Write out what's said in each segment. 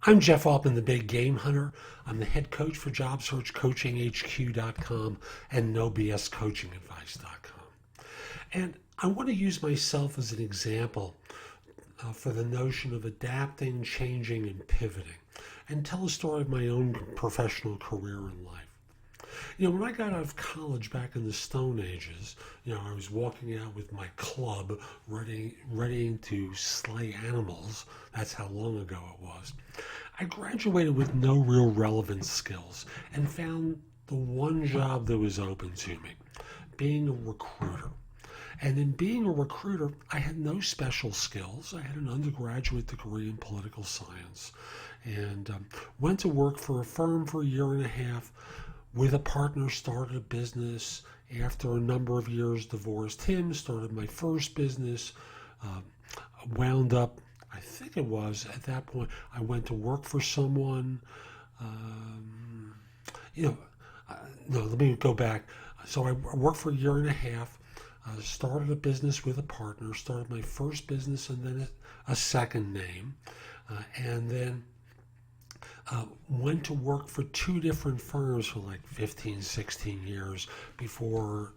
I'm Jeff Altman, the Big Game Hunter. I'm the head coach for JobSearchCoachingHQ.com and NoBSCoachingAdvice.com. And I want to use myself as an example for the notion of adapting, changing, and pivoting, and tell a story of my own professional career in life. When I got out of college back in the Stone Ages, I was walking out with my club, ready to slay animals. That's how long ago it was. I graduated with no real relevant skills and found the one job that was open to me, being a recruiter. And in being a recruiter, I had no special skills. I had an undergraduate degree in political science and went to work for a firm for a year and a half. With a partner, started a business. After a number of years, divorced him, started my first business, wound up, I think it was, at that point, I went to work for someone. No, let me go back. So I worked for a year and a half, started a business with a partner, started my first business and then a second name, and then went to work for two different firms for like 15, 16 years before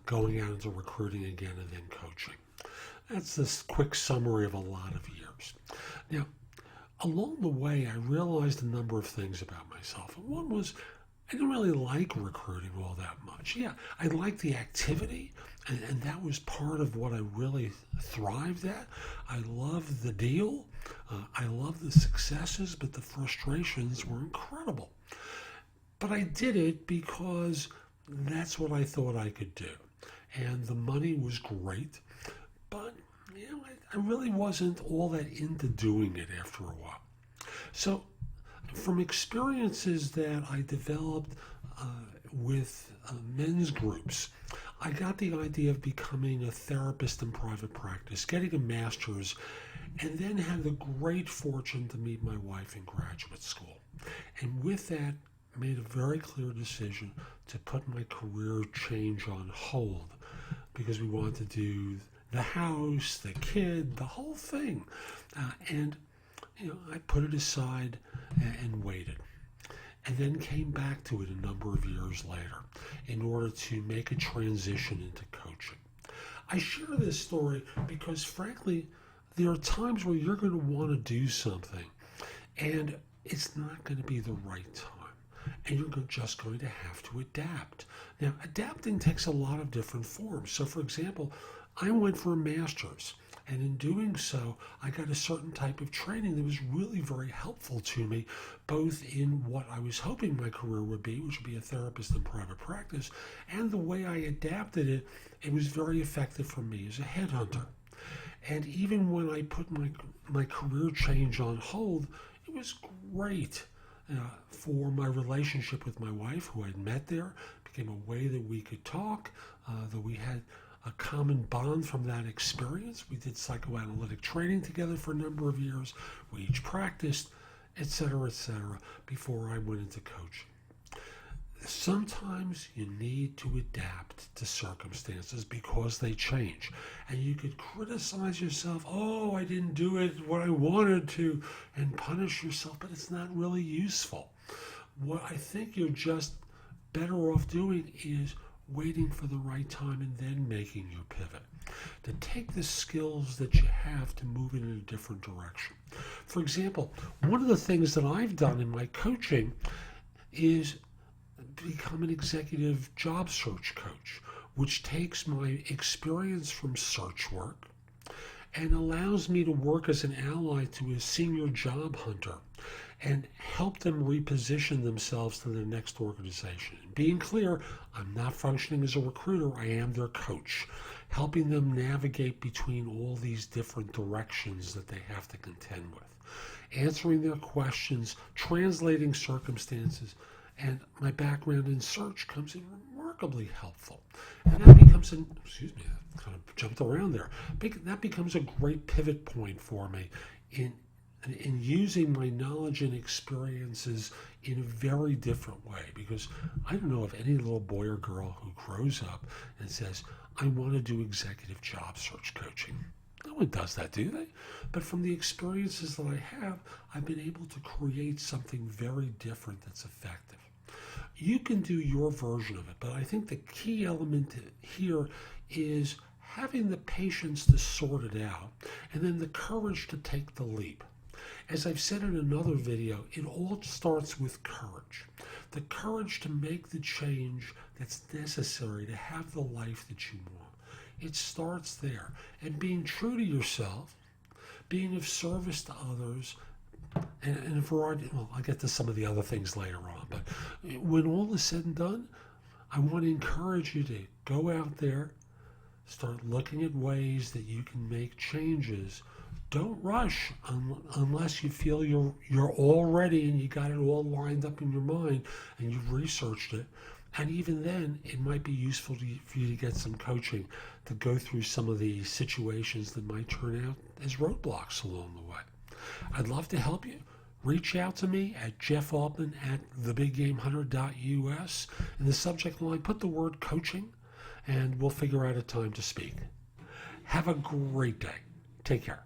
going out into recruiting again and then coaching. That's this quick summary of a lot of years. Now, along the way, I realized a number of things about myself. And one was I didn't really like recruiting all that much. Yeah, I liked the activity, and that was part of what I really thrived at. I loved the deal. I loved the successes, but the frustrations were incredible. But I did it because that's what I thought I could do. And the money was great, but I really wasn't all that into doing it after a while. So from experiences that I developed with men's groups, I got the idea of becoming a therapist in private practice, getting a master's, and then had the great fortune to meet my wife in graduate school. And with that, made a very clear decision to put my career change on hold because we wanted to do the house, the kid, the whole thing. And I put it aside and waited. And then came back to it a number of years later in order to make a transition into coaching. I share this story because, frankly, there are times where you're going to want to do something and it's not going to be the right time. And you're just going to have to adapt. Now, adapting takes a lot of different forms. So, for example, I went for a master's. And in doing so, I got a certain type of training that was really very helpful to me, both in what I was hoping my career would be, which would be a therapist in private practice, and the way I adapted it. It was very effective for me as a headhunter. And even when I put my career change on hold, it was great for my relationship with my wife, who I'd met there. It became a way that we could talk, that we had a common bond from that experience. We did psychoanalytic training together for a number of years. We each practiced, etc., before I went into coaching. Sometimes you need to adapt to circumstances because they change. And you could criticize yourself, oh, I didn't do it what I wanted to, and punish yourself, but it's not really useful. What I think you're just better off doing is waiting for the right time and then making your pivot. To take the skills that you have to move in a different direction. For example, one of the things that I've done in my coaching is become an executive job search coach, which takes my experience from search work and allows me to work as an ally to a senior job hunter and help them reposition themselves to their next organization. Being clear, I'm not functioning as a recruiter, I am their coach, helping them navigate between all these different directions that they have to contend with, answering their questions, translating circumstances, and my background in search comes in remarkably helpful. And that becomes I kind of jumped around there. That becomes a great pivot point for me in using my knowledge and experiences in a very different way, because I don't know of any little boy or girl who grows up and says, I want to do executive job search coaching. No one does that, do they? But from the experiences that I have, I've been able to create something very different that's effective. You can do your version of it, but I think the key element here is having the patience to sort it out and then the courage to take the leap. As I've said in another video, it all starts with courage. The courage to make the change that's necessary to have the life that you want. It starts there. And being true to yourself, being of service to others, and a variety, well, I'll get to some of the other things later on, but when all is said and done, I want to encourage you to go out there, start looking at ways that you can make changes. Don't rush unless you feel you're all ready and you got it all lined up in your mind and you've researched it. And even then, it might be useful for you to get some coaching to go through some of the situations that might turn out as roadblocks along the way. I'd love to help you. Reach out to me at jeffaltman@thebiggamehunter.us. In the subject line, put the word coaching, and we'll figure out a time to speak. Have a great day. Take care.